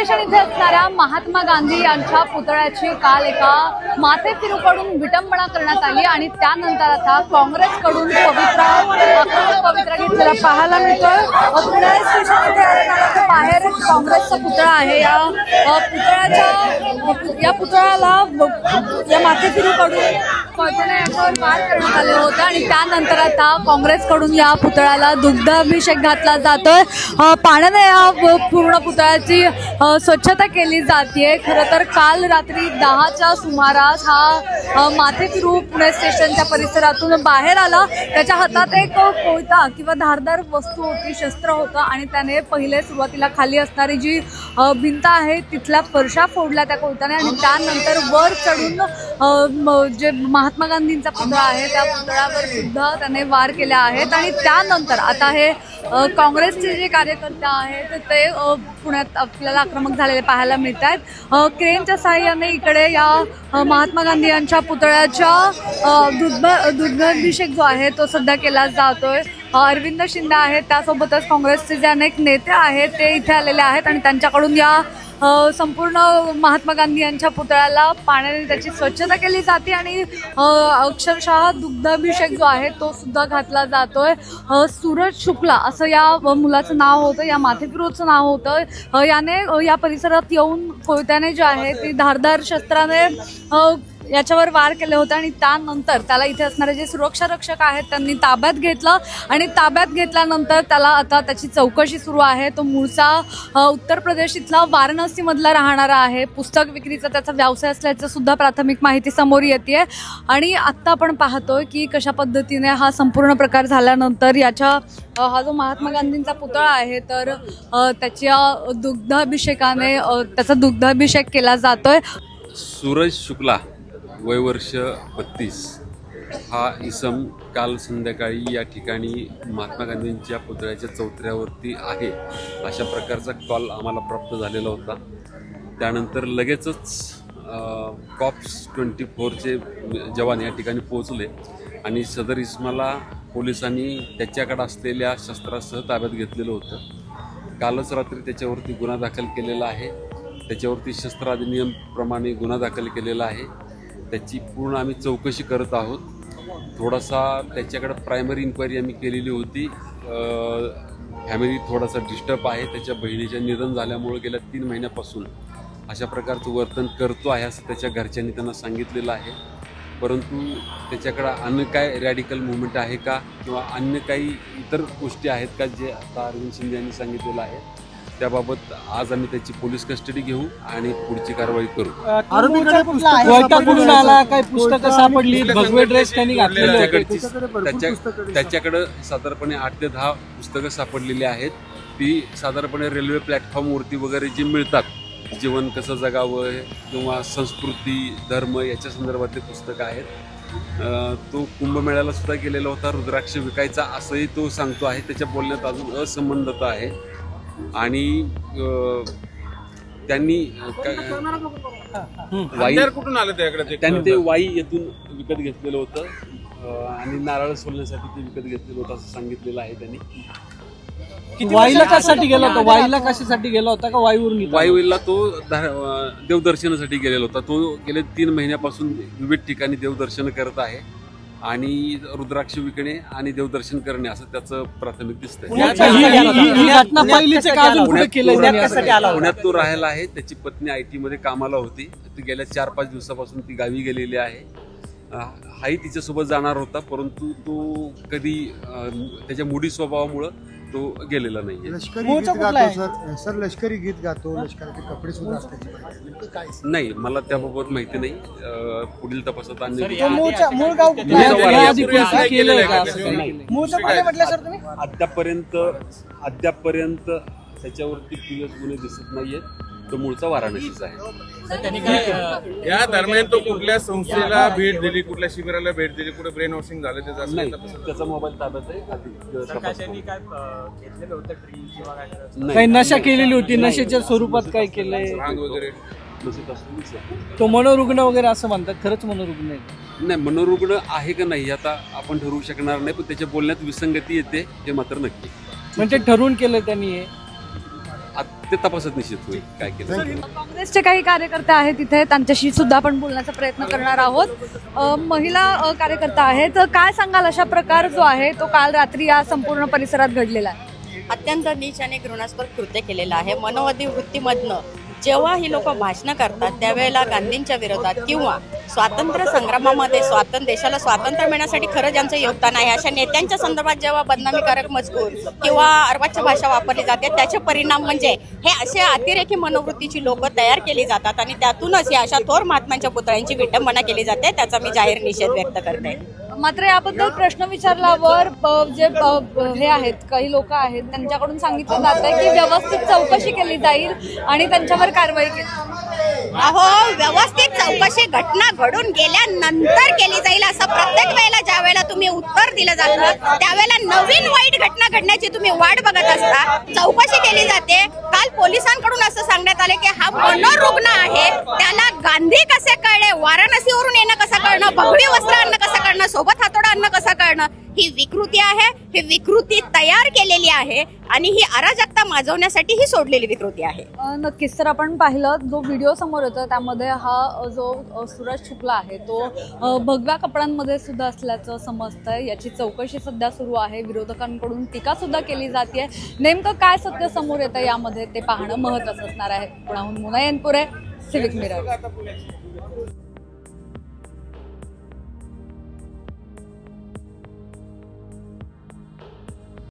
Station इथे असणाऱ्या महात्मा गांधी यांच्या पुतळ्याची काल एका माथेफिरूकडून विटंबना करण्यात आली आणि त्यानंतर आता काँग्रेसकडून पवित्रा घेतलेला पाहायला मिळतोय। पुणे स्टेशन इथे बाहेर काँग्रेसचा पुतळा आहे। या पुतळ्याला या माथेफिरूकडून याच्यावर वार करण्यात आले होते आणि त्यानंतर आता काँग्रेसकडून या पुतळ्याला दुग्धाभिषेक घातला जातोय। पाण्याने या पूर्ण पुतळ्याची स्वच्छता केली जाते। खरं तर काल रात्री 10च्या सुमारास हा माथेफिरू पुणे स्टेशनच्या परिसरातून बाहेर आला। त्याच्या हातात एक कोयता किंवा धारदार वस्तू होती, शस्त्र होतं आणि त्याने पहिले सुरुवातीला खाली असणारी जी भिंत आहे तिथल्या फरशा फोडल्या त्या कोयत्याने आणि त्यानंतर वर चढून जे महात्मा गांधींचा पुतळा आहे त्या पुतळ्यावर सुद्धा त्याने वार केले आहेत आणि त्यानंतर आता हे काँग्रेसचे जे कार्यकर्ते आहेत ते पुण्यात आपल्याला आक्रमक झालेले पाहायला मिळत आहेत। क्रेनच्या सहाय्याने इकडे या महात्मा गांधी यांच्या पुतळ्याच्या दुग्धाभिषेक जो आहे तो सध्या केला जातोय। अरविंद शिंदे आहेत, त्यासोबतच काँग्रेसचे जे अनेक नेते आहेत ते इथे आलेले आहेत आणि त्यांच्याकडून या संपूर्ण महात्मा गांधी यांच्या पुतळ्याला पाण्याने त्याची स्वच्छता केली जाते आणि अक्षरशः दुग्धाभिषेक जो आहे तो सुद्धा घातला जातोय। सूरज शुक्ला असं या मुलाचं नाव होतं, या माथेफिरूचं नाव होतं। याने या परिसरात येऊन कोयत्याने जे आहे ती धारदार शस्त्राने याच्यावर वार केले होते आणि त्यानंतर त्याला इथे असणारे जे सुरक्षा रक्षक आहेत त्यांनी ताब्यात घेतलं आणि ताब्यात घेतल्यानंतर त्याला आता त्याची चौकशी सुरू आहे। तो मूळचा उत्तर प्रदेश इथला वाराणसी मधला राहणारा आहे। पुस्तक विक्रीचा त्याचा व्यवसाय असल्याचं सुद्धा प्राथमिक माहिती समोर येते आणि आत्ता आपण पाहतोय की कशा पद्धतीने हा संपूर्ण प्रकार झाल्यानंतर याच्या हा जो महात्मा गांधींचा पुतळा आहे तर त्याच्या दुग्धाभिषेकाने त्याचा दुग्धाभिषेक केला जातोय। सूरज शुक्ला वय वर्ष 32 हा इसम काल संध्याकाळी या ठिकाणी महात्मा गांधींच्या पुतळ्याच्या चौथऱ्यावरती आहे अशा प्रकारचा कॉल आम्हाला प्राप्त झालेला होता। त्यानंतर लगेचच कॉप्स 24चे जवान या ठिकाणी पोहोचले आणि सदर इसमाला पोलिसांनी त्याच्याकडे असलेल्या शस्त्रासह ताब्यात घेतलेलं होतं। कालच रात्री त्याच्यावरती गुन्हा दाखल केलेला आहे, त्याच्यावरती शस्त्र अधिनियमप्रमाणे गुन्हा दाखल केलेला आहे। त्याची पूर्ण आम्ही चौकशी करत आहोत। थोडासा त्याच्याकडे प्रायमरी इन्क्वायरी आम्ही केलेली होती। फॅमिली थोडासा डिस्टर्ब आहे, त्याच्या बहिणीचे निधन झाल्यामुळे गेल्या 3 महिन्यापासून अशा प्रकारचं वर्तन करतो आहे असं त्याच्या घरच्यांनी त्यांना सांगितलेलं आहे। परंतु त्याच्याकडं अन्य काय रॅडिकल मुवमेंट आहे का किंवा अन्य काही इतर गोष्टी आहेत का जे आता अरविंद शिंदे यांनी सांगितलेलं आहे त्याबाबत आज आम्ही त्याची पोलीस कस्टडी घेऊ आणि पुढची कारवाई करू। त्याच्याकडे साधारणपणे 8 ते 10 पुस्तकं सापडलेली आहेत। ती साधारणपणे रेल्वे प्लॅटफॉर्मवरती वगैरे जी मिळतात जीवन कसं जगावं किंवा संस्कृती धर्म याच्या संदर्भातले पुस्तकं आहेत। तो कुंभमेळ्याला सुद्धा गेलेला होता, रुद्राक्ष विकायचा असंही तो सांगतो आहे। त्याच्या बोलण्यात अजून असंबद्धता आहे आणि त्यांनी कुठून आलं त्यांनी ते वाई येथून विकत घेतलेलं होतं आणि नारळ सोलण्यासाठी ते विकत घेतलेलं होतं असं सांगितलेलं आहे त्यांनी। वाईला कशासाठी गेला होता? वाईला कशासाठी गेला होता का वाईवरून? वाईला तो देवदर्शनासाठी गेलेला होता। तो गेले 3 महिन्यापासून विविध ठिकाणी देवदर्शन करत आहे आणि रुद्राक्ष विकणे आणि देवदर्शन करणे असं त्याचं प्राथमिक दिसतंय। पुण्यात तो राहायला आहे, त्याची पत्नी IT मध्ये कामाला होती। ती गेल्या 4-5 दिवसापासून ती गावी गेलेली आहे। हाही तिच्यासोबत जाणार होता परंतु तो कधी त्याच्या मूडी स्वभावामुळं तो गेलेला नाहीये। लष्करी गीत गातो, लष्कराचे कपडे सुद्धा असतात नाही, मला त्याबाबत माहिती नाही। पुढील तपासात अद्यापर्यंत त्याच्यावरती क्लिअर गुन्हे दिसत नाहीयेत। तो मूळचा वाराणसीचा आहे। या दरम्यान तो कुठल्या संस्थेला भेट दिली, कुठल्या शिबिराला भेट दिली, कुठे ब्रेन वॉशिंग झालं त्याचा मोबाईल ताब्यात आहे। काही नशा केलेली होती, नशेच्या स्वरूपात काय केलंय वगैरे तो मनोरुग्ण वगैरे असं म्हणतात, खरंच मनोरुग्ण आहे? नाही, मनोरुग्ण आहे का नाही आता आपण ठरवू शकणार नाही, पण त्याच्या बोलण्यात विसंगती येते हे मात्र नक्की। म्हणजे ठरवून केलं त्यांनी हे? ते तपासात निश्चित होईल काय केलं. काँग्रेसचे काही कार्यकर्ते आहेत तिथे, त्यांच्याशी सुद्धा आपण बोलण्याचा प्रयत्न करणार आहोत. महिला कार्यकर्ता आहेत, काय सांगाल अशा प्रकार जो आहे तो काल रात्री या संपूर्ण परिसरात घडलेला आहे? अत्यंत नीच आणि घृणास्पद कृत्य केलेलं आहे. मनोवादी वृत्तीमधनं जेव्हा ही लोक भाषणं करतात त्यावेळेला गांधींच्या विरोधात किंवा स्वातंत्र्य संग्रामामध्ये देशाला स्वातंत्र्य मिळण्यासाठी खरं ज्यांचं योगदान आहे अशा नेत्यांच्या संदर्भात जेव्हा बदनामीकारक मजकूर किंवा अर्वाच्य भाषा वापरली जाते त्याचे परिणाम म्हणजे हे असे अतिरेकी मनोवृत्तीची लोक तयार केली जातात आणि त्यातूनच या अशा थोर महात्म्यांच्या पुतळ्यांची विटंबना केली जाते. त्याचा मी जाहीर निषेध व्यक्त करते. मात्र याबद्दल प्रश्न विचारल्यावर जे हे आहेत काही लोक आहेत त्यांच्याकडून सांगितलं जात आहे की व्यवस्थित चौकशी केली जाईल आणि त्यांच्यावर कारवाई केली. अहो, व्यवस्थित चौकशी घटना घडून गेल्यानंतर केली जाईल असं प्रत्येक वेळेला ज्या वेळेला तुम्ही उत्तर दिलं जातं त्यावेळेला नवीन वाईट घटना घडण्याची तुम्ही वाट बघत असता. चौकशी केली जाते. काल पोलिसांकडून असं सांगण्यात आले की हा मनोरुग्ण आहे, त्याला गांधी कसे कळले, वाराणसीवरून येणं कसं कळणं, भगवी वस्त्र आणणं कसं कळणं, सोबत हातोडा आणणं कसं कळणं. ही विकृती आहे, ही विकृती तयार केलेली आहे आणि ही अराजकता माजवण्यासाठी ही सोडलेली विकृती आहे. नक्कीच. तर आपण पाहिलं जो व्हिडिओ समोर येतो त्यामध्ये हा जो सूरज शुक्ला आहे तो भगव्या कपड्यांमध्ये सुद्धा असल्याचं समजतंय. याची चौकशी सध्या सुरू आहे. विरोधकांकडून टीका सुद्धा केली जाते. नेमकं काय सत्य समोर येतं यामध्ये ते पाहणं महत्त्वाचं असणार आहे. पुण्याहून मुना येनपुरे, सिविक मिरर.